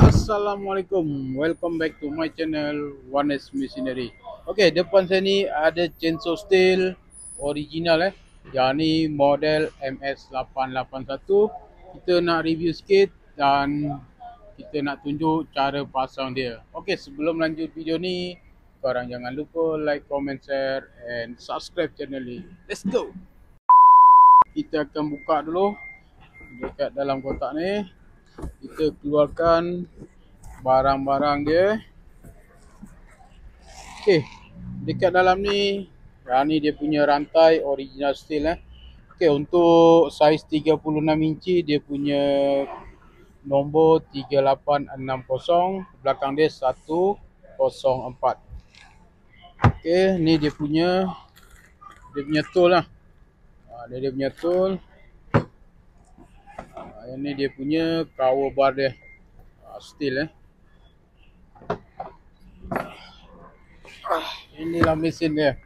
Assalamualaikum, welcome back to my channel One S Machinery. Okay, depan saya ni ada chainsaw steel original Yang ni model MS881. Kita nak review sikit dan kita nak tunjuk cara pasang dia. Okay, sebelum lanjut video ni, korang jangan lupa like, comment, share and subscribe channel ni. Let's go. Kita akan buka dulu dekat dalam kotak ni. Kita keluarkan barang-barang dia. Okey, dekat dalam ni, ni dia punya rantai original steel Okey, untuk saiz 36 inci dia punya nombor 3860, belakang dia 104. Okey, ni dia punya tool dia punya tool. Yang ni dia punya cover bar dia. Steel inilah mesin dia.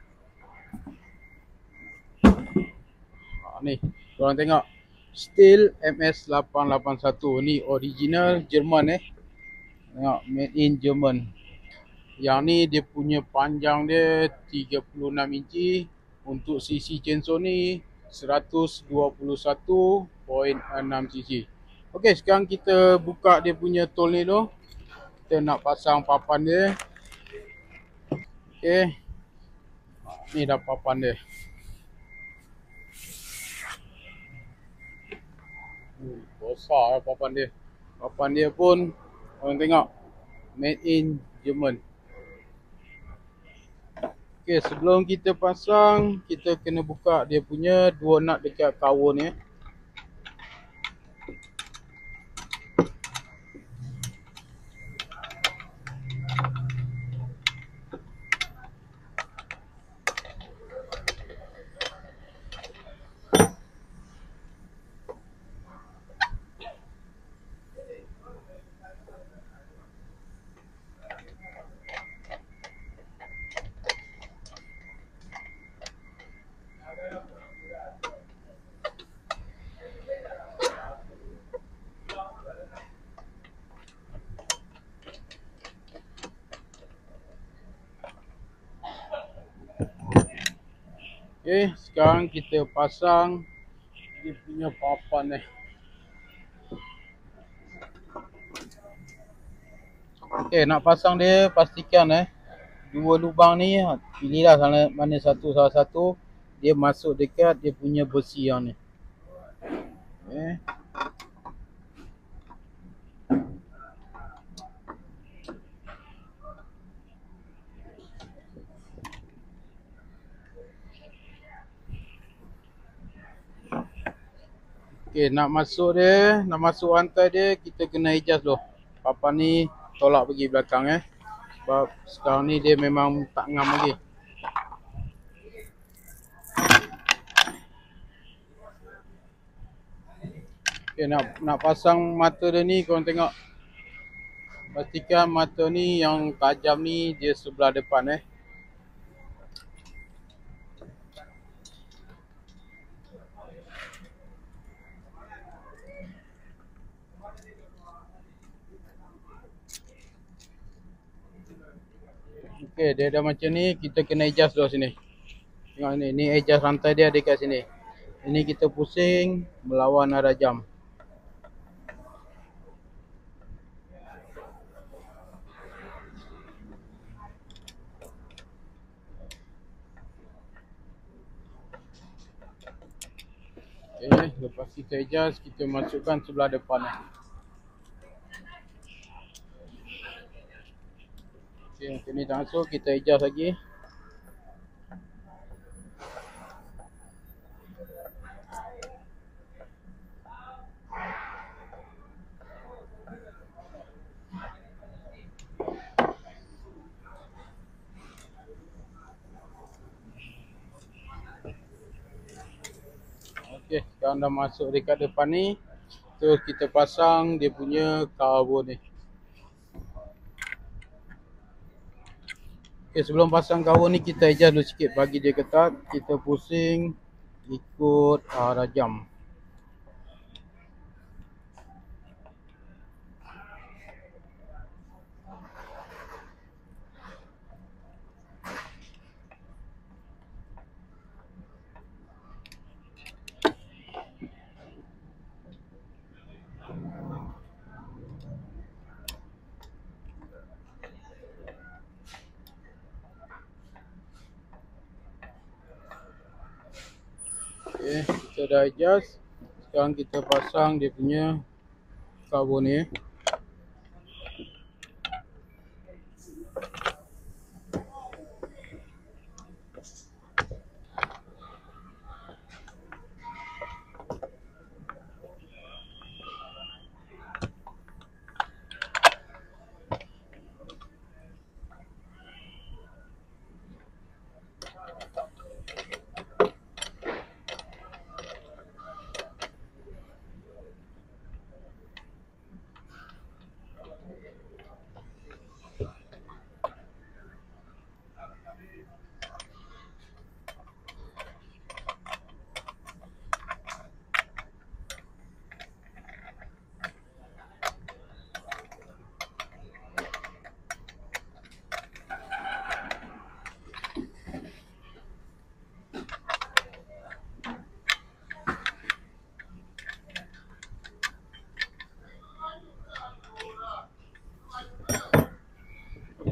Ni, korang tengok. Steel MS881. Ni original Jerman Tengok, made in German. Yang ni dia punya panjang dia 36 inci. Untuk cc chainsaw ni 121.6 cc. Okey, sekarang kita buka dia punya tool ni dulu. Kita nak pasang papan dia. Okey. Ni dah papan dia. Besar papan dia. Papan dia pun korang tengok, made in German. Okey, sebelum kita pasang, kita kena buka dia punya dua nut dekat cover ni. Okey, sekarang kita pasang dia punya papan ni. Okey, nak pasang dia pastikan dua lubang ni, pilihlah mana salah satu dia masuk dekat dia punya besi yang ni. Okey. Okey, nak masuk rantai dia, kita kena adjust dulu. Papan ni tolak pergi belakang sebab sekarang ni dia memang tak ngam lagi. Okey, nak pasang mata dia ni, korang tengok. Pastikan mata ni yang tajam ni dia sebelah depan Okey, dia dah macam ni, kita kena adjust dulu sini. Tengok ni adjust rantai dia dekat sini. Ini kita pusing melawan arah jam. Okey, lepas kita adjust, kita masukkan sebelah depan Okey, macam ni tak masuk, kita adjust lagi. Okey, sekarang dah masuk dekat depan ni. Terus kita pasang dia punya cover ni. Okey, sebelum pasang cover ni kita adjust dulu sikit bagi dia ketat. Kita pusing ikut arah jam. Okay, kita dah adjust. Sekarang kita pasang dia punya cover ni.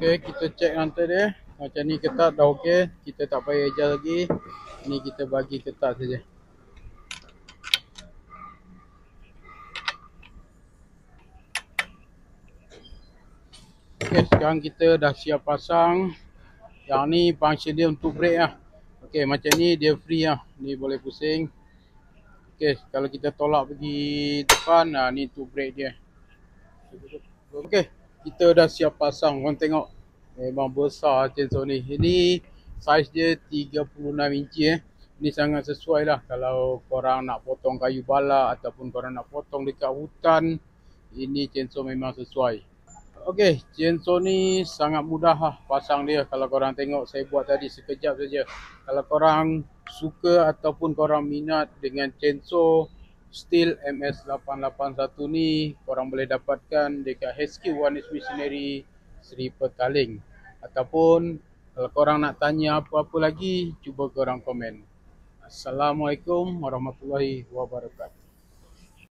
Okay, kita check rantai dia. Macam ni ketat dah okey. Kita tak payah adjust lagi. Ni kita bagi ketat saja. Okay, sekarang kita dah siap pasang. Yang ni function dia untuk brake lah. Okay, macam ni dia free lah. Ni boleh pusing. Okay, kalau kita tolak pergi depan, ni untuk brake dia. Okay, kita dah siap pasang. Korang tengok. Memang besar chainsaw ni. Ini saiz dia 36 inci Ini sangat sesuai lah kalau korang nak potong kayu balak ataupun korang nak potong dekat hutan. Ini chainsaw memang sesuai. Okay, chainsaw ni sangat mudah lah pasang dia. Kalau korang tengok saya buat tadi sekejap saja. Kalau korang suka ataupun korang minat dengan chainsaw Stihl MS881 ni, korang boleh dapatkan dekat HQ One Is Machinery Seri Petaling. Ataupun kalau korang nak tanya apa-apa lagi, cuba korang komen. Assalamualaikum warahmatullahi wabarakatuh.